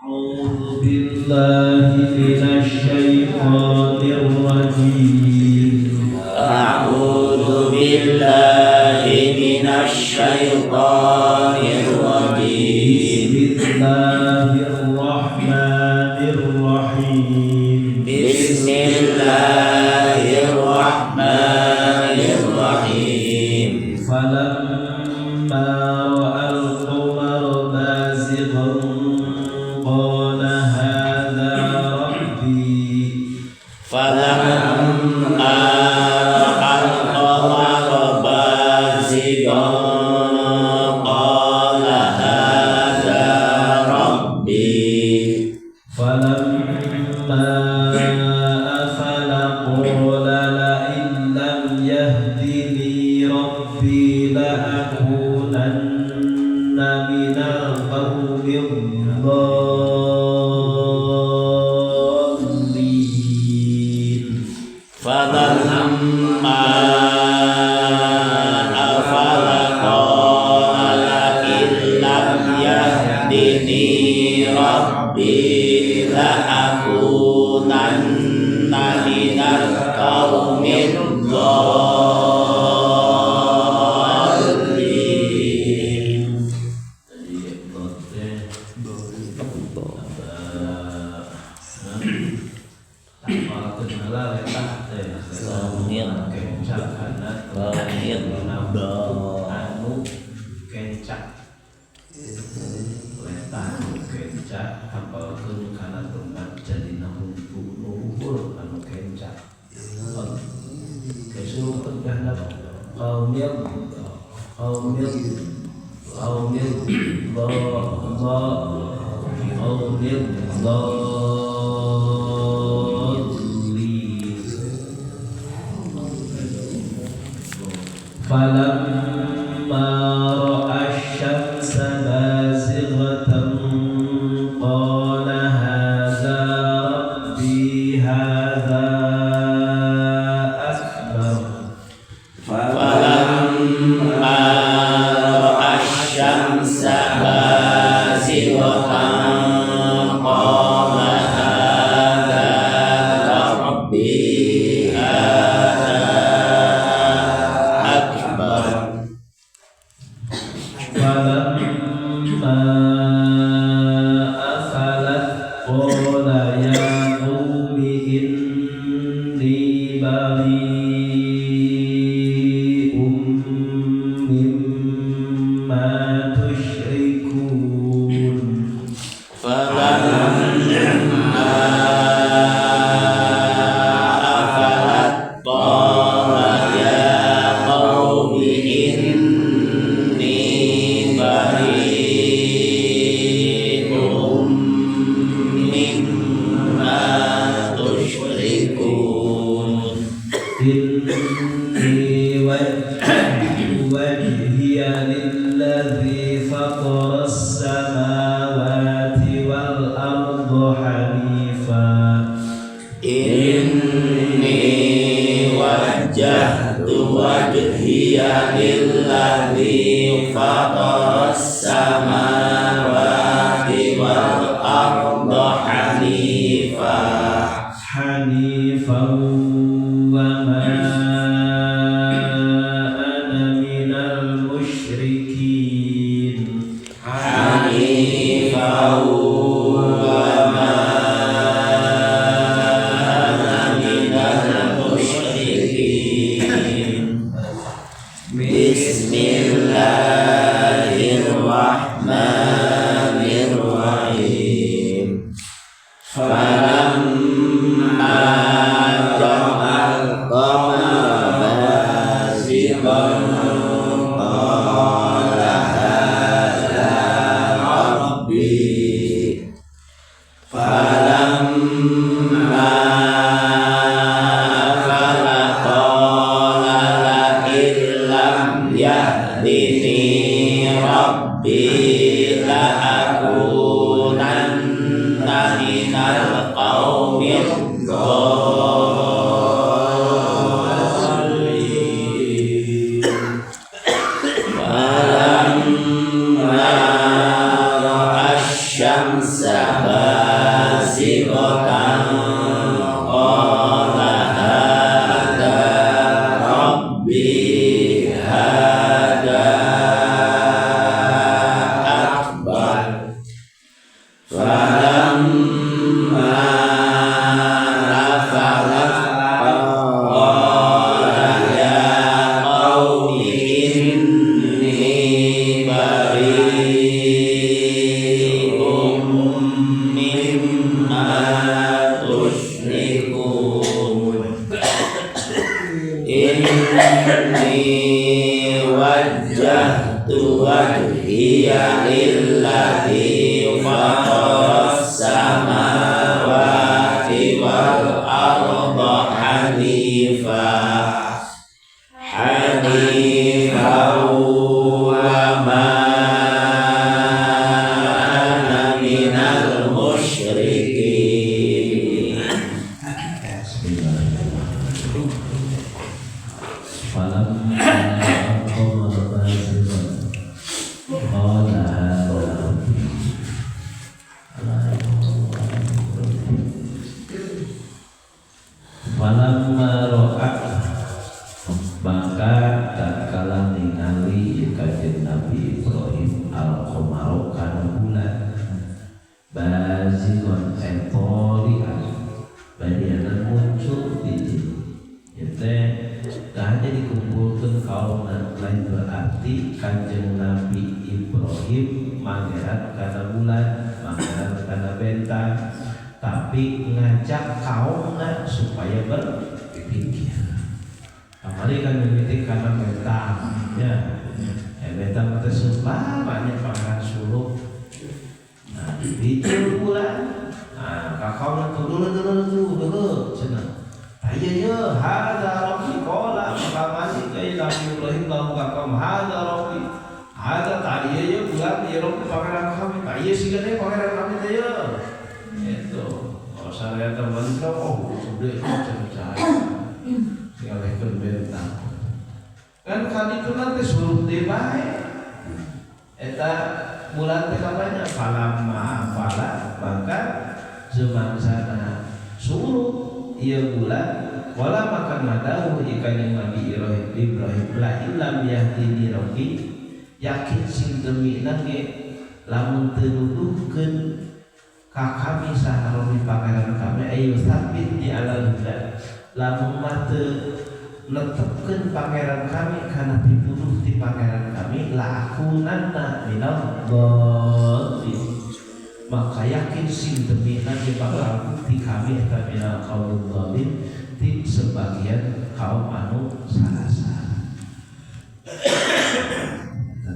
أعوذ بالله من الشيطان الرجيم أعوذ بالله من الشيطان الرجيم بسم الله الرحمن الرحيم بسم الله الرحمن الرحيم فلما رأى القمر بازغا قال هذا ربي فلما رأى القمر بازغا قال هذا ربي فلما أفل قال لئن لم يهدني ربي لأكونن من القوم الضالين فلما أفل قال إن لم يهدني ربي لأكونن من القوم الضالين. فلما رأى الشمس بازغة قال هذا ربي هذا أكبر فلما رأى الشمس بازغة قال هذا ربي هذا أكبر فلما أفلت قال يا قوم إني بريء مما تشركون فلما أفلت قال يا قوم إني بريء مما تشركون إني وجهت وجهي للذي فطر السماوات والأرض حنيفا إني وجهت وجهي للذي فطر السماوات والأرض حنيفا وما أنا من المشركين حنيفا وما أنا من المشركين بسم الله الرحمن الرحيم فلما رأى Inni wajjahtu wajhiya lilladzi fataras samawati wal arda hanifan wa ma ana minal musyrikin. Falamma ro'a, maka tatkala ningali kajian Nabi Ibrahim al-qamara kana bulan bazigon entorian badiana muncul di itu hanya dikumpulkan kaum lain berarti kanjeng Nabi Ibrahim mangeran kana bulan mangeran kana bentang tapi ngajak kaumnya supaya berpikir. Kemarin kan memitik karena bentang, ya, bentang itu sumpah banyak pangeran suluk. Nah, bicara bulan, nah, kakaunya dulu, cina. Ayo, hada Rabbi kola, maka masih kaya Nabi Ibrahim lalu kakau hada Rabbi, hada tadi ayo bulan ya Rabbi pangeran kami, ayo sih kan pangeran kami ayo. Itu, kalau saya teman oh sudah cerita, tinggal ikut bentang. Kan kali itu nanti suruh dibaik. Eta bulan katanya falamma fala maka semangsana suruh ia bulan wala makan madahu ikan Nabi Ibrahim la ilam yahdini rabbi yakin sing demi nange lamun teu nuduhkeun ka kami saha Rabbi pangeran kami ayo sabit di alal huda lamun mate netepkeun pangeran kami kana pituduh ti pangeran kami la akunanna minal dhalin maka yakin sing demi nanti bakal bukti kami eta minal qaulul dhalin ti sebagian kaum anu salah-salah.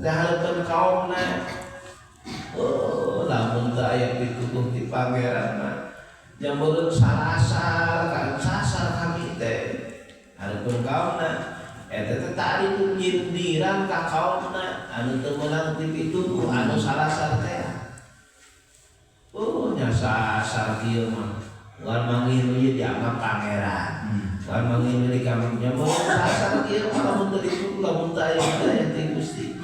Teh haleupkeun kaumna lamun teu aya pituduh ti pangeran mah jambeun salasar kan sasar kami teh haleupkeun kaumna eta teh tadi tu nyindiran ka kaumna anu teu meunang ti pituduh anu salasar teh nya sasar kieu mah ngan manggih ieu dianggap pangeran ngan manggih di kami jambeun sasar kieu lamun teu dituduh lamun teu aya ti Gusti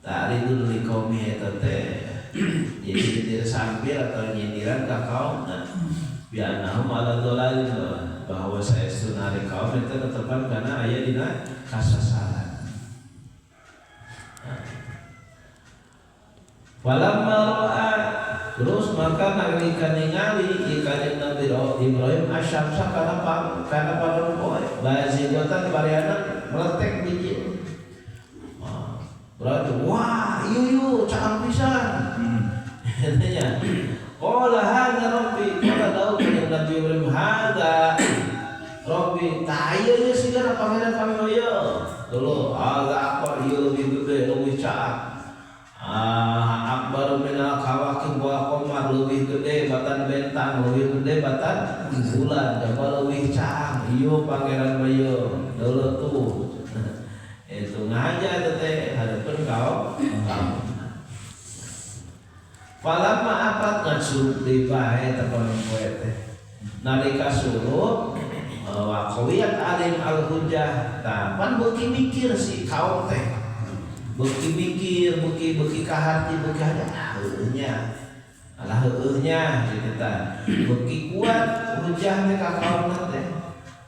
tadi dulu di kaum eta teh jadi tidak sambil atau nyindiran ke kaum biar nahum ala dolalin bahwa saya sunari kaum itu tetepan karena ayah dina kasasaran. Falamma ra'a terus maka nalika ningali ikan Nabi Ibrahim asyamsa kana padon poe bazigatan bariana meletek biji. Berarti wah iyo cakap pisan. Katanya qala hadza rabbi qala daud yang Nabi Ibrahim hadza rabbi ta'ayya sigana pangeran kami yo dulu hadza akbar ieu lebih gede lebih cakap akbar minal kawakib wa qamar lebih gede batan bentang lebih gede batan bulan coba lebih cakap iyo pangeran mayo dulu tuh itu ngaja teh hadapan kau falamma apat ngasurup di bae tepan poe teh nalika surup wa qawiyat alim al hujjah tapan beuki mikir si kaum teh beuki mikir beuki ka hati beuki ada heunya alah heunya kitu tah beuki kuat hujjah teh ka kaum teh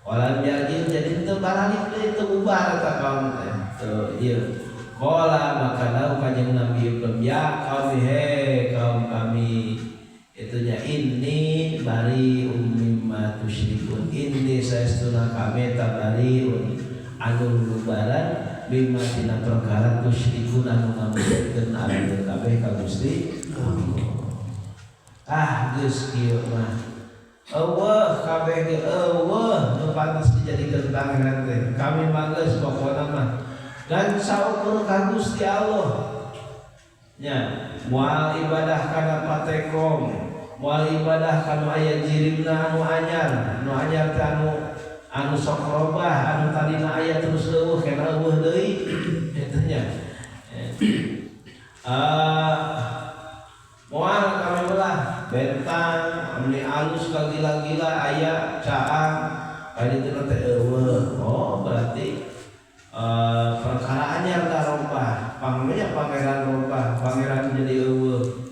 walam jadi teu baralik deui teu bubar eta kaum teh teu ieu qala maka dawu kanjeng Nabi Ibrahim ya qaumi he kaum kami itunya inni bari'um mimma tusyrikun inni saestuna kami tabari'un anu lubaran mimma tina perkara tusyrikun anu ngamusyrikeun alih kabeh ka Gusti geus kieu mah Allah kabeh ge Allah nu pantes dijadikeun pangeran teh. Kami manggeus pokona mah. Dan saukur ka Gusti Allah. Nya, moal ibadah kana patekom, moal ibadah kana aya jirimna anu anyar teh anu sok robah, anu tadina aya terus eueuh kana eueuh deui. Eta nya. Moal kami belah bentang amni alus ka gila-gila aya caang aya teh teh eueuh. Oh berarti perkara anyar da robah, pangnya pangeran robah, pangeran jadi eueuh.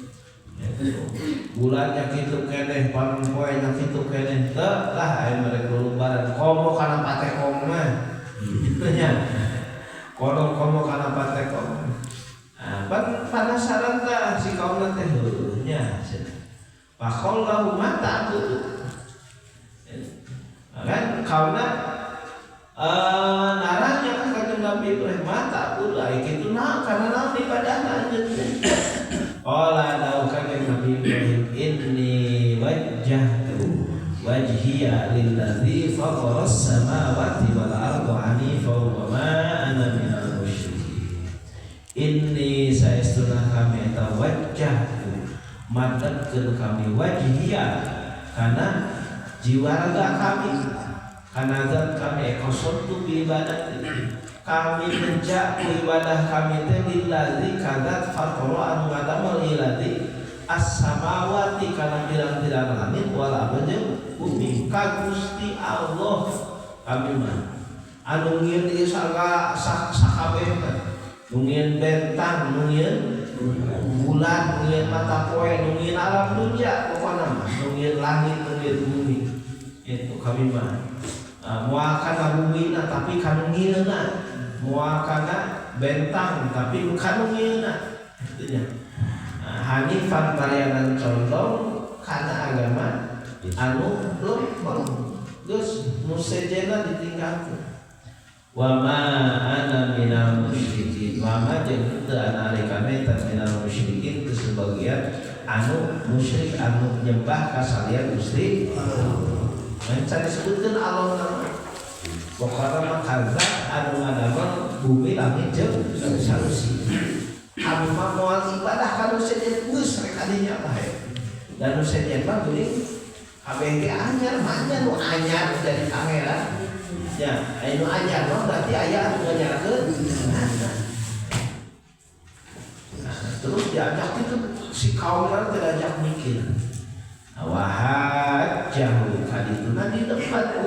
Bulan nya kitu keneh, poe nya kitu keneh. Teu lah aya merek lulubaran komo kana patekom mah. Kitu nya. Komo kana patekom. Penasaran tah si kaumna teh heueuh nya cenah. Pakhollahu mata tuh. Kan kaumna naranya kan kanjeng Nabi Ibrahim mata pula kitu nah karena naon ibadahna anjeun. Qala lahu kanjeng Nabi Ibrahim inni wajjahtu wajhiya lillazi fataras samawati wal arda hanifa wa ma ana minal musyrikin. Inni saestuna kami eta wajjahtu madadkeun kami wajhiya kana jiwa raga kami kana zat kami ekosotu bi ibadat kami menjak ibadah kami teh lillazi kadat fatara anu ngadamel lillazi as-samawati kana pirang-pirang langit wal ardi bumi ka Gusti Allah kami mah anu ngieun ieu sakabeh nu ngieun bentang nu ngieun bulan nu ngieun mata poe nu ngieun alam dunya pokona mah nu ngieun langit nu ngieun bumi itu kami mah moal kana bumina tapi kanu ngieuna moal kana bentang tapi kanu ngieuna kitu nya. Hanifan parianan condong kana agama anu lempeng geus nu sejena ditinggalkeun. Wa ma ana minal musyrikin wa ma jeung teu ana ari kami ta minal musyrikin teu sebagian anu musyrik anu nyembah ka salian Gusti Allah. Mencari disebutkeun Allah nama pokona mah kazat anu ngadamel bumi langit jeung salusi. Anu mah moal ibadah ka nu sejen geus rek adinya bae. Dan nu sejen mah geuning kabeh ge anyar mah nu anyar dari pangeran. Ya, anu anyar mah berarti aya anu nganyarkeun. Terus diajak itu si kaumna diajak mikir. Wahad jauh kadituna di depan